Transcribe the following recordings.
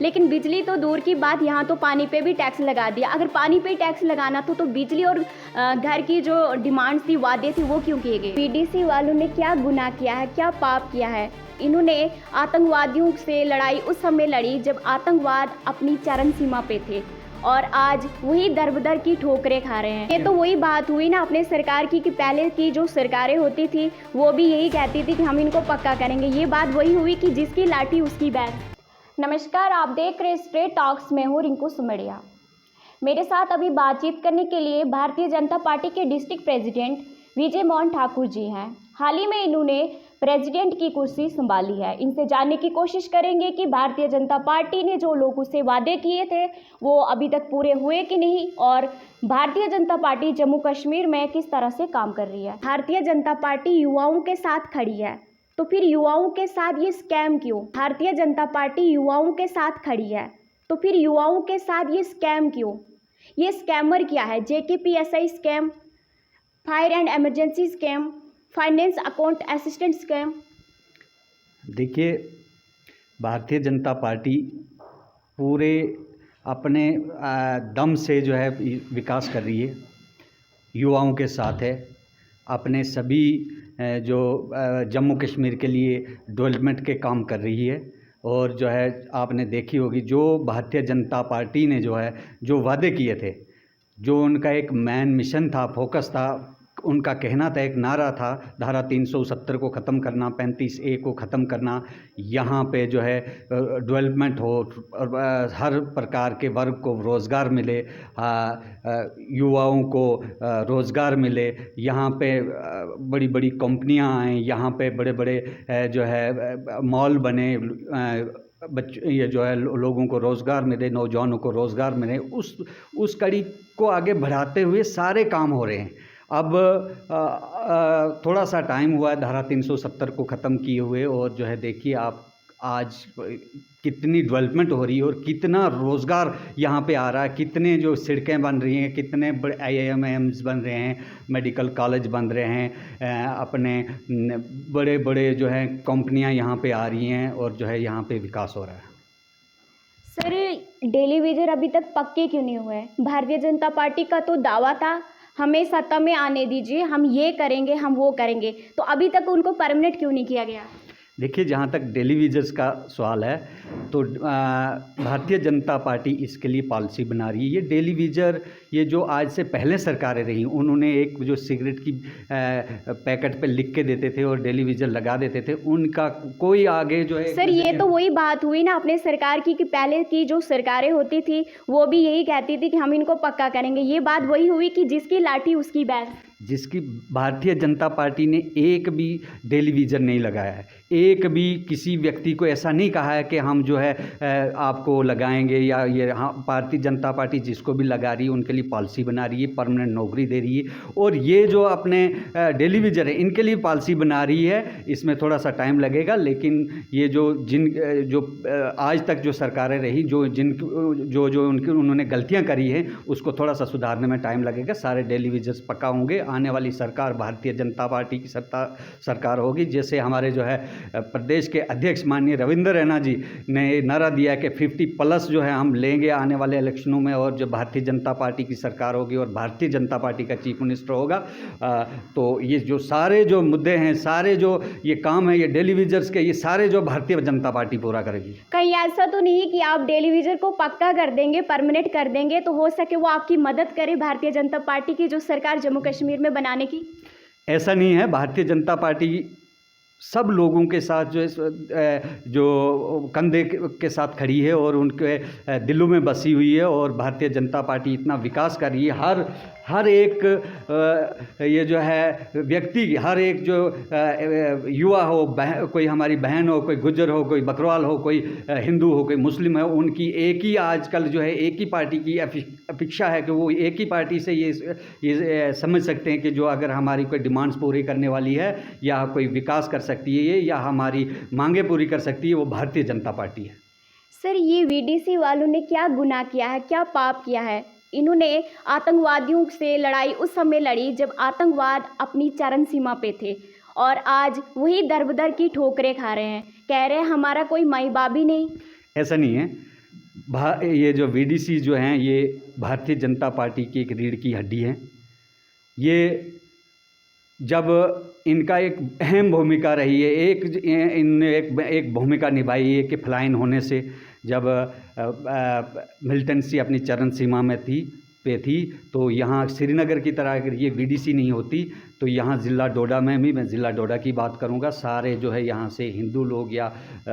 लेकिन बिजली तो दूर की बात, यहाँ तो पानी पे भी टैक्स लगा दिया। अगर पानी पे टैक्स लगाना तो बिजली और घर की जो डिमांड्स थी, वादे थे, वो क्यों किए गए? बीडीसी वालों ने क्या गुनाह किया है, क्या पाप किया है? इन्होंने आतंकवादियों से लड़ाई उस समय लड़ी जब आतंकवाद अपनी चरम सीमा पे थे, और आज वही दर-बदर की ठोकरें खा रहे हैं। ये तो वही बात हुई ना अपने सरकार की, कि पहले की जो सरकारें होती थी वो भी यही कहती थी कि हम इनको पक्का करेंगे। ये बात वही हुई कि जिसकी लाठी उसकी भैंस। नमस्कार, आप देख रहे स्ट्रेट टॉक्स में हूँ रिंकू सुमड़िया। मेरे साथ अभी बातचीत करने के लिए भारतीय जनता पार्टी के डिस्ट्रिक्ट प्रेसिडेंट विजय मोहन ठाकुर जी हैं। हाल ही में इन्होंने प्रेसिडेंट की कुर्सी संभाली है। इनसे जानने की कोशिश करेंगे कि भारतीय जनता पार्टी ने जो लोगों से वादे किए थे वो अभी तक पूरे हुए कि नहीं, और भारतीय जनता पार्टी जम्मू कश्मीर में किस तरह से काम कर रही है। भारतीय जनता पार्टी युवाओं के साथ खड़ी है, तो फिर युवाओं के साथ ये स्कैम क्यों? भारतीय जनता पार्टी युवाओं के साथ खड़ी है, तो फिर युवाओं के साथ ये स्कैम क्यों? ये स्कैमर क्या है? JKPSI scam, fire and emergency scam, finance account assistant scam. देखिए, भारतीय जनता पार्टी पूरे अपने दम से जो है विकास कर रही है, युवाओं के साथ है। अपने सभी जो जम्मू कश्मीर के लिए डेवलपमेंट के काम कर रही है। और जो है आपने देखी होगी, जो भारतीय जनता पार्टी ने जो है जो वादे किए थे, जो उनका एक मेन मिशन था, फोकस था, उनका कहना था, एक नारा था, धारा 370 को ख़त्म करना, 35A को ख़त्म करना, यहाँ पे जो है डेवलपमेंट हो और हर प्रकार के वर्ग को रोज़गार मिले, युवाओं को रोज़गार मिले, यहाँ पे बड़ी बड़ी कंपनियाँ आएँ, यहाँ पे बड़े बड़े जो है मॉल बने, ये जो है लोगों को रोज़गार मिले, नौजवानों को रोज़गार मिले। उस कड़ी को आगे बढ़ाते हुए सारे काम हो रहे हैं। अब थोड़ा सा टाइम हुआ है धारा 370 को ख़त्म किए हुए, और जो है देखिए आप आज कितनी डेवलपमेंट हो रही है और कितना रोज़गार यहाँ पे आ रहा है, कितने जो सड़कें बन रही हैं, कितने बड़े IIMs बन रहे हैं, मेडिकल कॉलेज बन रहे हैं, अपने बड़े बड़े जो हैं कंपनियाँ यहाँ पे आ रही हैं, और जो है यहाँ पे विकास हो रहा है। सर, डेली वेजर अभी तक पक्के क्यों नहीं हुए? भारतीय जनता पार्टी का तो दावा था हमें सत्ता में आने दीजिए, हम ये करेंगे, हम वो करेंगे, तो अभी तक उनको परमानेंट क्यों नहीं किया गया? देखिए, जहाँ तक डेली वेजर्स का सवाल है, तो भारतीय जनता पार्टी इसके लिए पॉलिसी बना रही है। ये डेली वेजर, ये जो आज से पहले सरकारें रहीं, उन्होंने एक जो सिगरेट की पैकेट पे लिख के देते थे और डेली वेजर लगा देते थे, उनका कोई आगे जो है। सर, ये तो वही बात हुई ना अपने सरकार की, कि पहले की जो सरकारें होती थी वो भी यही कहती थी कि हम इनको पक्का करेंगे। ये बात वही हुई कि जिसकी लाठी उसकी भैंस। जिसकी भारतीय जनता पार्टी ने एक भी डेली वेजर नहीं लगाया है, एक भी किसी व्यक्ति को ऐसा नहीं कहा है कि हम जो है आपको लगाएंगे, या ये, हाँ, भारतीय जनता पार्टी जिसको भी लगा रही है उनके लिए पॉलिसी बना रही है, परमानेंट नौकरी दे रही है। और ये जो अपने डेली वेजर है, इनके लिए पॉलिसी बना रही है। इसमें थोड़ा सा टाइम लगेगा, लेकिन ये जो आज तक जो सरकारें रही, जो उन्होंने गलतियाँ करी हैं, उसको थोड़ा सा सुधारने में टाइम लगेगा। सारे डेली वेजर्स पक्का होंगे। आने वाली सरकार भारतीय जनता पार्टी की सरकार होगी। जैसे हमारे जो है प्रदेश के अध्यक्ष माननीय रविंद्र रैना जी ने नारा दिया कि 50+ जो है हम लेंगे आने वाले इलेक्शनों में, और जो भारतीय जनता पार्टी की सरकार होगी और भारतीय जनता पार्टी का चीफ मिनिस्टर होगा, तो ये जो सारे जो मुद्दे हैं, सारे जो ये काम है, ये डेली वेजर्स के, ये सारे जो भारतीय जनता पार्टी पूरा करेगी। कहीं ऐसा तो नहीं कि आप डेली वेजर को पक्का कर देंगे, परमानेंट कर देंगे, तो हो सके वो आपकी मदद करे भारतीय जनता पार्टी की जो सरकार जम्मू कश्मीर में बनाने की? ऐसा नहीं है। भारतीय जनता पार्टी सब लोगों के साथ जो कंधे के साथ खड़ी है और उनके दिलों में बसी हुई है। और भारतीय जनता पार्टी इतना विकास कर रही है, हर एक ये जो है व्यक्ति, हर एक जो युवा हो, कोई हमारी बहन हो, कोई गुज्जर हो, कोई बकरवाल हो, कोई हिंदू हो, कोई मुस्लिम है, उनकी एक ही आजकल जो है एक ही पार्टी की अपेक्षा है कि वो एक ही पार्टी से ये समझ सकते हैं कि जो अगर हमारी कोई डिमांड्स पूरी करने वाली है, या कोई विकास कर सकती है, या हमारी मांगें पूरी कर सकती है, वो भारतीय जनता पार्टी है। सर, ये VDC वालों ने क्या गुनाह किया है, क्या पाप किया है? इन्होंने आतंकवादियों से लड़ाई उस समय लड़ी जब आतंकवाद अपनी चरम सीमा पे थे, और आज वही दर-बदर की ठोकरें खा रहे हैं। कह रहे हैं हमारा कोई माई बाप ही नहीं। ऐसा नहीं है। ये जो वीडीसी जो हैं ये भारतीय जनता पार्टी की एक रीढ़ की हड्डी हैं। ये जब इनका एक अहम भूमिका रही है, इनने एक भूमिका निभाई है कि फ्लाइन होने से जब मिलिटेंसी अपनी चरम सीमा में थी तो यहाँ श्रीनगर की तरह अगर ये वीडीसी नहीं होती तो यहाँ ज़िला डोडा में भी, मैं ज़िला डोडा की बात करूँगा, सारे जो है यहाँ से हिंदू लोग या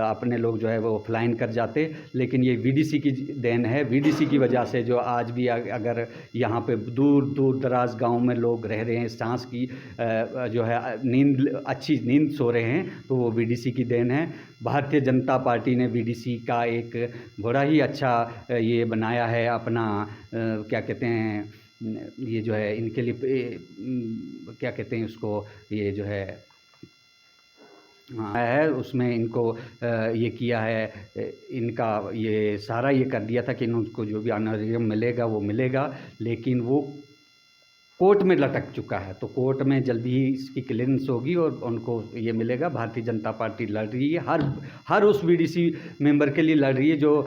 अपने लोग जो है वो फ्लाइन कर जाते। लेकिन ये वीडीसी की देन है। वीडीसी की वजह से जो आज भी अगर यहाँ पे दूर दूर दराज गांव में लोग रह रहे हैं, सांस की जो है अच्छी नींद सो रहे हैं, तो वो वीडीसी की देन है। भारतीय जनता पार्टी ने वीडीसी का एक बड़ा ही अच्छा ये बनाया है अपना, क्या कहते हैं, ये जो है इनके लिए क्या कहते हैं उसको, ये जो है है उसमें इनको ये किया है, इनका ये सारा ये कर दिया था कि इनको जो भी ऑनरेरियम मिलेगा वो मिलेगा, लेकिन वो कोर्ट में लटक चुका है। तो कोर्ट में जल्दी ही इसकी क्लियरेंस होगी और उनको ये मिलेगा। भारतीय जनता पार्टी लड़ रही है, हर उस वीडीसी मेंबर के लिए लड़ रही है जो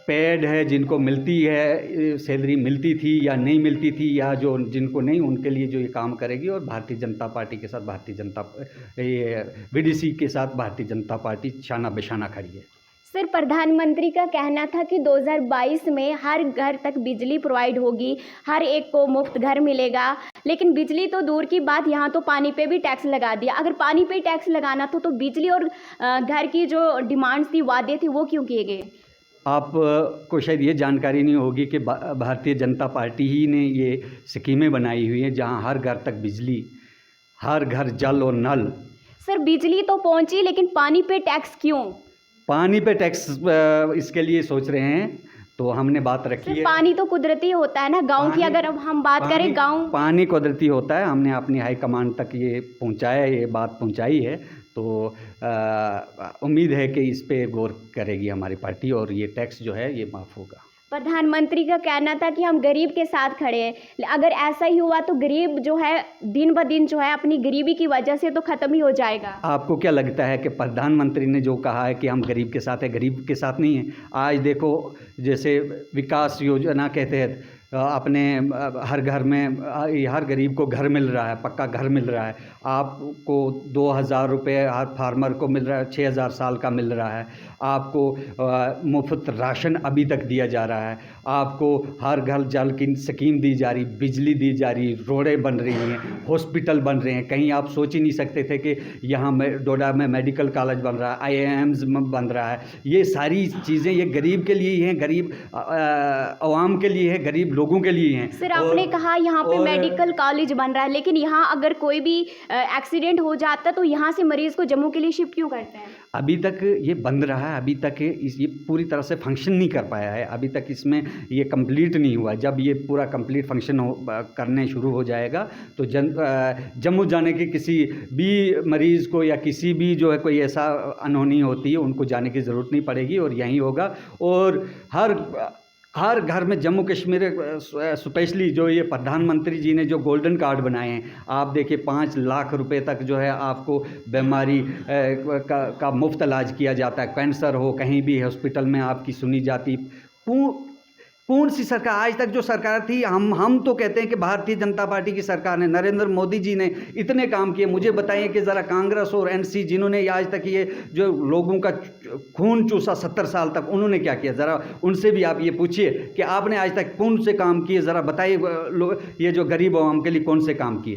पेड है, जिनको मिलती है सैलरी, मिलती थी या नहीं मिलती थी, या जो जिनको नहीं, उनके लिए जो ये काम करेगी। और भारतीय जनता पार्टी के साथ ये वीडीसी के साथ भारतीय जनता पार्टी शाना बिशाना खड़ी है। सर, प्रधानमंत्री का कहना था कि 2022 में हर घर तक बिजली प्रोवाइड होगी, हर एक को मुफ्त घर मिलेगा, लेकिन बिजली तो दूर की बात, यहाँ तो पानी पे भी टैक्स लगा दिया। अगर पानी पे टैक्स लगाना था तो बिजली और घर की जो डिमांड्स थी, वादे थे, वो क्यों किए गए? आपको शायद ये जानकारी नहीं होगी कि भारतीय जनता पार्टी ही ने ये स्कीमें बनाई हुई हैं जहाँ हर घर तक बिजली, हर घर जल और नल। सर, बिजली तो पहुँची, लेकिन पानी पे टैक्स क्यों? पानी पे टैक्स इसके लिए सोच रहे हैं, तो हमने बात रखी है। पानी तो कुदरती होता है ना, गांव की अगर हम बात करें, गांव पानी कुदरती होता है। हमने अपनी हाई कमांड तक ये पहुंचाया, ये बात पहुंचाई है, तो उम्मीद है कि इस पे गौर करेगी हमारी पार्टी और ये टैक्स जो है ये माफ़ होगा। प्रधानमंत्री का कहना था कि हम गरीब के साथ खड़े हैं। अगर ऐसा ही हुआ तो गरीब जो है दिन ब दिन जो है अपनी गरीबी की वजह से तो ख़त्म ही हो जाएगा। आपको क्या लगता है कि प्रधानमंत्री ने जो कहा है कि हम गरीब के साथ है, गरीब के साथ नहीं है? आज देखो, जैसे विकास योजना के तहत अपने हर घर में हर गरीब को घर मिल रहा है, पक्का घर मिल रहा है। आपको 2000 रुपये हर फार्मर को मिल रहा है, 6000 साल का मिल रहा है। आपको मुफ्त राशन अभी तक दिया जा रहा है। आपको हर घर जल की स्कीम दी जा रही, बिजली दी जा रही, रोडें बन रही हैं, हॉस्पिटल बन रहे हैं। कहीं आप सोच ही नहीं सकते थे कि यहाँ डोडा में मेडिकल कॉलेज बन रहा है, IIMs बन रहा है। ये सारी चीज़ें ये गरीब के लिए ही हैं, गरीब आवाम के लिए है, गरीब लोगों के लिए हैं। सर, आपने कहा यहाँ पे मेडिकल कॉलेज बन रहा है, लेकिन यहाँ अगर कोई भी एक्सीडेंट हो जाता है तो यहाँ से मरीज को जम्मू के लिए शिफ्ट क्यों करते हैं? अभी तक ये बंद रहा है, अभी तक ये पूरी तरह से फंक्शन नहीं कर पाया है। अभी तक इसमें ये कंप्लीट नहीं हुआ। जब ये पूरा कंप्लीट फंक्शन करने शुरू हो जाएगा तो जम्मू जाने की किसी भी मरीज़ को या किसी भी जो है कोई ऐसा अनहोनी होती है उनको जाने की ज़रूरत नहीं पड़ेगी और यहीं होगा। और हर घर में जम्मू कश्मीर स्पेशली जो ये प्रधानमंत्री जी ने जो गोल्डन कार्ड बनाए हैं, आप देखिए 5 लाख रुपए तक जो है आपको बीमारी का मुफ्त इलाज किया जाता है। कैंसर हो, कहीं भी हॉस्पिटल में आपकी सुनी जाती। कौन सी सरकार आज तक जो सरकार थी, हम तो कहते हैं कि भारतीय जनता पार्टी की सरकार ने, नरेंद्र मोदी जी ने इतने काम किए। मुझे बताइए कि ज़रा कांग्रेस और NC जिन्होंने आज तक ये जो लोगों का खून चूसा 70 साल तक, उन्होंने क्या किया? ज़रा उनसे भी आप ये पूछिए कि आपने आज तक कौन से काम किए, ज़रा बताइए ये जो गरीब आवाम के लिए कौन से काम किए।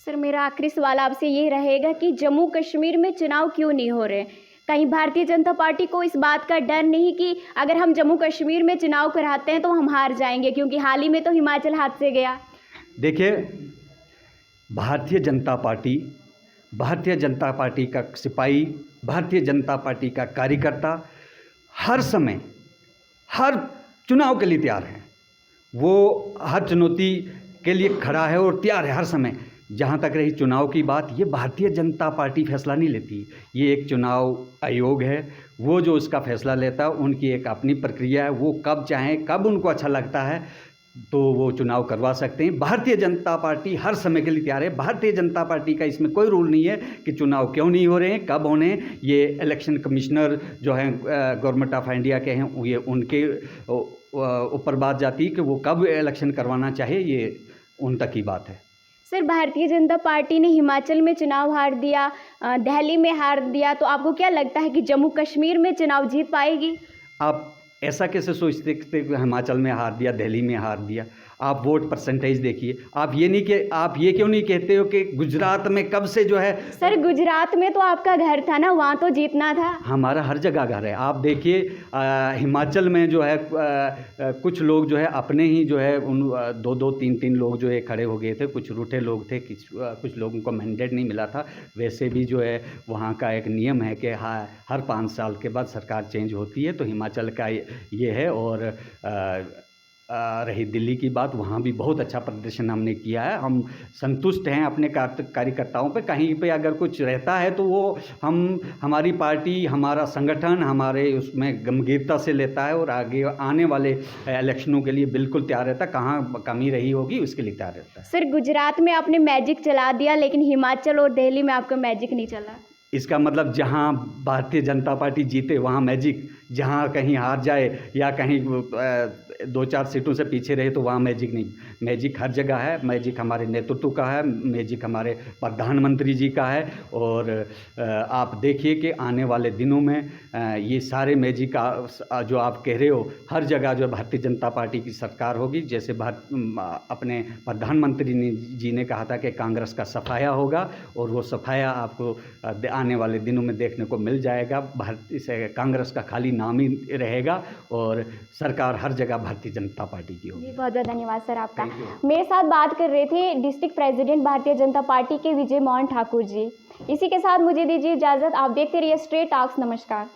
सर, मेरा आखिरी सवाल आपसे ये रहेगा कि जम्मू कश्मीर में चुनाव क्यों नहीं हो रहे? कहीं भारतीय जनता पार्टी को इस बात का डर नहीं कि अगर हम जम्मू कश्मीर में चुनाव कराते हैं तो हम हार जाएंगे? क्योंकि हाल ही में तो हिमाचल हाथ से गया। देखिए, भारतीय जनता पार्टी का सिपाही, भारतीय जनता पार्टी का कार्यकर्ता हर समय हर चुनाव के लिए तैयार है। वो हर चुनौती के लिए खड़ा है और तैयार है हर समय। जहाँ तक रही चुनाव की बात, ये भारतीय जनता पार्टी फैसला नहीं लेती, ये एक चुनाव आयोग है। वो जो उसका फैसला लेता है, उनकी एक अपनी प्रक्रिया है। वो कब चाहें, कब उनको अच्छा लगता है तो वो चुनाव करवा सकते हैं। भारतीय जनता पार्टी हर समय के लिए तैयार है। भारतीय जनता पार्टी का इसमें कोई रूल नहीं है कि चुनाव क्यों नहीं हो रहे हैं, कब होने हैं। ये इलेक्शन कमिश्नर जो हैं गवर्नमेंट ऑफ इंडिया के हैं, ये उनके ऊपर बात जाती है कि वो कब इलेक्शन करवाना चाहे, ये उन तक की बात है। सर, भारतीय जनता पार्टी ने हिमाचल में चुनाव हार दिया, दिल्ली में हार दिया, तो आपको क्या लगता है कि जम्मू कश्मीर में चुनाव जीत पाएगी? आप ऐसा कैसे सोचते कि हिमाचल में हार दिया, दिल्ली में हार दिया? आप वोट परसेंटेज देखिए। आप ये क्यों नहीं कहते हो कि गुजरात में कब से जो है। सर, गुजरात में तो आपका घर था ना, वहाँ तो जीतना था। हमारा हर जगह घर है। आप देखिए हिमाचल में जो है कुछ लोग जो है अपने ही जो है उन 2-2, 3-3 लोग जो है खड़े हो गए थे। कुछ रूठे लोग थे, कुछ लोगों को मैंडेट नहीं मिला था। वैसे भी जो है वहाँ का एक नियम है कि हर 5 साल के बाद सरकार चेंज होती है, तो हिमाचल का ये है। और रही दिल्ली की बात, वहाँ भी बहुत अच्छा प्रदर्शन हमने किया है। हम संतुष्ट हैं अपने कार्यकर्ताओं पे। कहीं पे अगर कुछ रहता है तो वो हमारी पार्टी, हमारा संगठन हमारे उसमें गंभीरता से लेता है और आगे आने वाले इलेक्शनों के लिए बिल्कुल तैयार रहता है। कहाँ कमी रही होगी उसके लिए तैयार रहता है। सर, गुजरात में आपने मैजिक चला दिया, लेकिन हिमाचल और दिल्ली में आपका मैजिक नहीं चला। इसका मतलब जहाँ भारतीय जनता पार्टी जीते वहाँ मैजिक, जहाँ कहीं हार जाए या कहीं 2-4 सीटों से पीछे रहे तो वहाँ मैजिक नहीं। मैजिक हर जगह है। मैजिक हमारे नेतृत्व का है, मैजिक हमारे प्रधानमंत्री जी का है। और आप देखिए कि आने वाले दिनों में ये सारे मैजिक जो आप कह रहे हो, हर जगह जो भारतीय जनता पार्टी की सरकार होगी। जैसे अपने प्रधानमंत्री जी ने कहा था कि कांग्रेस का सफाया होगा, और वो सफाया आपको आने वाले दिनों में देखने को मिल जाएगा। कांग्रेस का खाली नाम ही रहेगा और सरकार हर जगह भारतीय जनता पार्टी की होगी। जी, बहुत बहुत धन्यवाद सर आपका। मेरे साथ बात कर रहे थे district president Bharatiya Janata party के विजय मोहन ठाकुर जी। इसी के साथ मुझे दीजिए इजाज़त। आप देखते रहिए स्ट्रेट टॉक्स। नमस्कार।